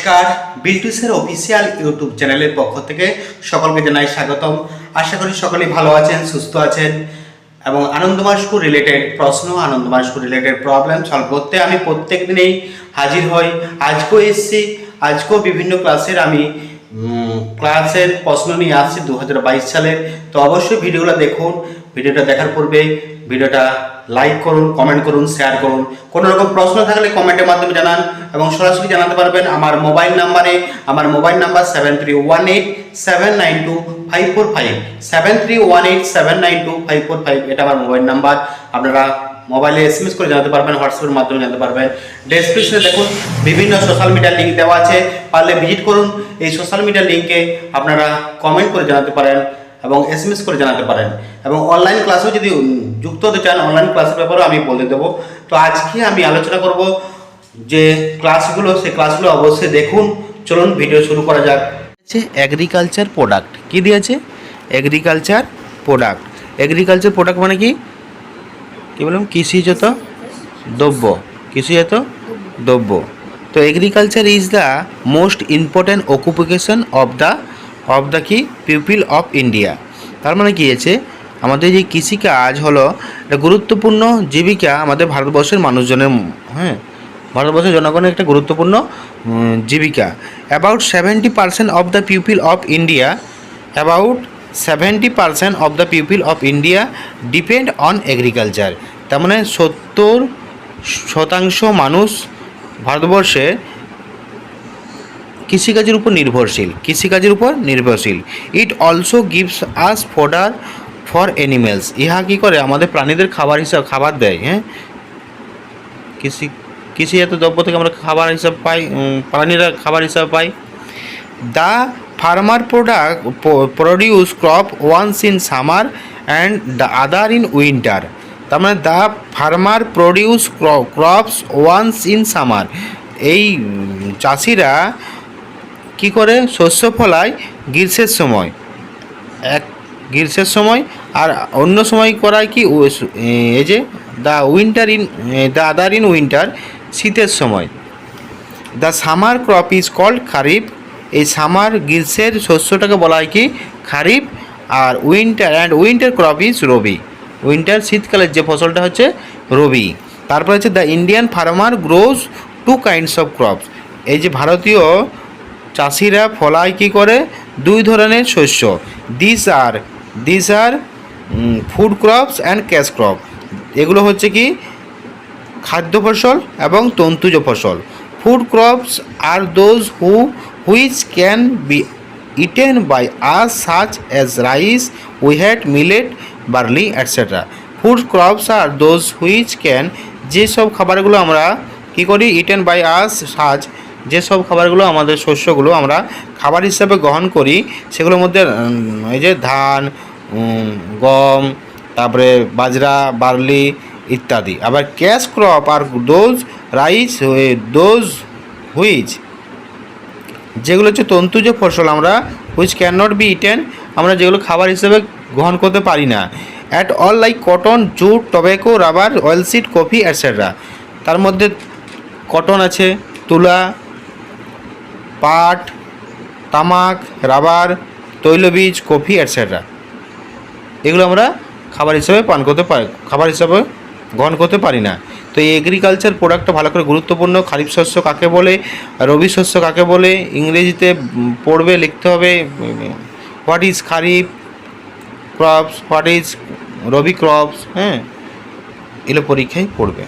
নমস্কার, বিল্টুসের official YouTube চ্যানেলের পক্ষ থেকে সকলকে জানাই স্বাগতম। আশা করি সকলেই ভালো আছেন, সুস্থ আছেন এবং আনন্দময় স্কুল রিলেটেড প্রশ্ন, আনন্দময় স্কুল রিলেটেড প্রবলেম সলভ করতে আমি প্রত্যেক দিনেই হাজির হই। আজকেও এসেছি, আজকেও বিভিন্ন ক্লাসের আমি ক্লাসের প্রশ্ন নিয়ে আসছি 2022 সালের। তো অবশ্যই ভিডিওগুলো দেখুন। ভিডিওটা দেখার পূর্বে ভিডিওটা লাইক করুন, কমেন্ট করুন, শেয়ার করুন। কোনো রকম প্রশ্ন থাকলে কমেন্টের মাধ্যমে জানান এবং সরাসরি জানাতে পারবেন আমার মোবাইল নাম্বার 7318792545 7318792545। এটা আমার মোবাইল নাম্বার। আপনারা মোবাইলে SMS করে জানাতে পারবেন, হোয়াটসঅ্যাপের মাধ্যমে জানাতে পারবেন। ডেসক্রিপশনে দেখুন বিভিন্ন সোশ্যাল মিডিয়ার লিঙ্ক দেওয়া আছে, পারলে ভিজিট করুন। এই সোশ্যাল মিডিয়ার লিঙ্কে আপনারা কমেন্ট করে জানাতে পারেন এবং SMS করে জানাতে পারেন এবং অনলাইন ক্লাসেও যদি যুক্ত হতে চান, অনলাইন ক্লাসের ব্যাপারেও আমি বলে দেবো। তো আজকে আমি আলোচনা করব যে ক্লাসগুলো, সেই ক্লাসগুলো অবশ্যই দেখুন। চলুন ভিডিও শুরু করা যাক। এগ্রিকালচার প্রোডাক্ট কি দিয়েছে? Agriculture product. এগ্রিকালচার প্রোডাক্ট মানে কি বললাম? কৃষিজাত দ্রব্য, কৃষিজাত দ্রব্য। তো agriculture is the most important occupation of the কি পিপল অফ ইন্ডিয়া। তার মানে কি আছে, আমাদের যে কৃষিকাজ হলো একটা গুরুত্বপূর্ণ জীবিকা আমাদের ভারতবর্ষের মানুষজনের, ভারতবর্ষের জনগণের একটা গুরুত্বপূর্ণ জীবিকা। About 70% of the people of India, about 70% of the people of India depend on agriculture. তার মানে 70% মানুষ ভারতবর্ষে কৃষিকাজের উপর নির্ভরশীল। It also gives us fodder for animals. ইহা কী করে? আমাদের প্রাণীদের খাবার দেয়। কৃষিজাত দ্রব্য থেকে আমরা খাবার হিসাব পাই, প্রাণীরা খাবার হিসাব পাই। The farmer produce crop once in summer and the other in winter. তার মানে the farmer produce crops once in summer. এই চাষিরা কি করে? শস্য ফলায় গ্রীষ্মের সময়, আর অন্য সময় করায় কি এই যে দ্য আদার ইন উইন্টার, শীতের সময়। The summer crop is called kharif. এই সামার গ্রীষ্মের শস্যটাকে বলা হয় কি? খারিফ। আর winter crop is rabi. Winter শীতকালের যে ফসলটা হচ্ছে রবি। তারপর হচ্ছে the Indian farmer grows 2 kinds of crops. এই যে ভারতীয় চাষিরা ফলায় কি করে? 2 ধরনের শস্য। These are food crops and cash crop. এগুলো হচ্ছে কি? খাদ্য ফসল এবং তন্তুজ ফসল। Food crops are those which can be eaten by us such as rice, wheat, millet, barley etcetera. Food crops are those which can, যেসব খাবারগুলো আমরা কী করি? ইটেন বাই আস সাচ, যেসব খাবারগুলো আমাদের শস্যগুলো আমরা খাবার হিসাবে গ্রহণ করি, সেগুলোর মধ্যে এই যে ধান, গম, তারপরে বাজরা, বার্লি ইত্যাদি। আবার ক্যাশ ক্রপ আর দোজ হুইচ, যেগুলো হচ্ছে তন্তুজ ফসল আমরা, which can not be eaten, আমরা যেগুলো খাবার হিসেবে গ্রহণ করতে পারি না। At all like cotton, jute, tobacco, rubber, oilseed, coffee etcetera. তার মধ্যে কটন আছে, তুলা, পাট, তামাক, রাবার, তৈলবীজ, কফি এটসেট্রা। এগুলো আমরা খাবার হিসাবে গ্রহণ করতে পারি না। তো এই এগ্রিকালচার প্রোডাক্টটা ভালো করে গুরুত্বপূর্ণ। খারিফ শস্য কাকে বলে, রবি শস্য কাকে বলে, ইংরেজিতে পড়বে, লিখতে হবে। What is kharif crops, what is rabi crops, এগুলো পরীক্ষায় পড়বে।